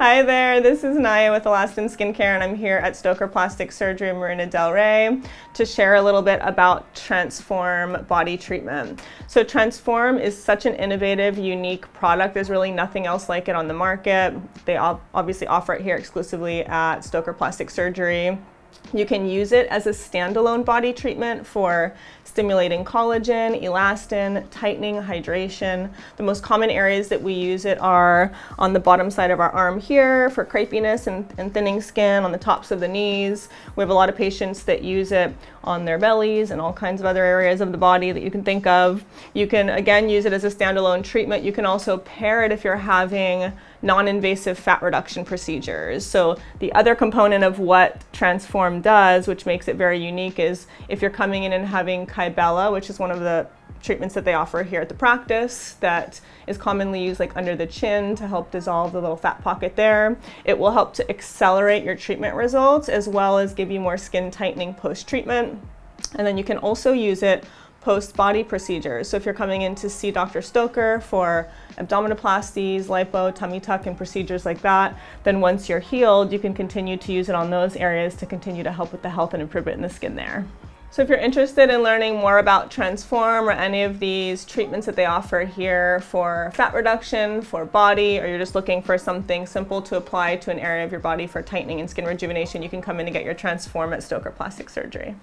Hi there, this is Naya with Alastin Skincare, and I'm here at Stoker Plastic Surgery in Marina Del Rey to share a little bit about TransFORM body treatment. So TransFORM is such an innovative, unique product. There's really nothing else like it on the market. They obviously offer it here exclusively at Stoker Plastic Surgery. You can use it as a standalone body treatment for stimulating collagen, elastin, tightening, hydration. The most common areas that we use it are on the bottom side of our arm here for crepiness and thinning skin, on the tops of the knees. We have a lot of patients that use it on their bellies and all kinds of other areas of the body that you can think of. You can again use it as a standalone treatment. You can also pair it if you're having non-invasive fat reduction procedures. So the other component of what TransFORM does, which makes it very unique, is if you're coming in and having Kybella, which is one of the treatments that they offer here at the practice that is commonly used like under the chin to help dissolve the little fat pocket there. It will help to accelerate your treatment results as well as give you more skin tightening post-treatment. And then you can also use it post-body procedures. So if you're coming in to see Dr. Stoker for abdominoplasties, lipo, tummy tuck, and procedures like that, then once you're healed, you can continue to use it on those areas to continue to help with the health and improvement in the skin there. So if you're interested in learning more about TransFORM or any of these treatments that they offer here for fat reduction, for body, or you're just looking for something simple to apply to an area of your body for tightening and skin rejuvenation, you can come in and get your TransFORM at Stoker Plastic Surgery.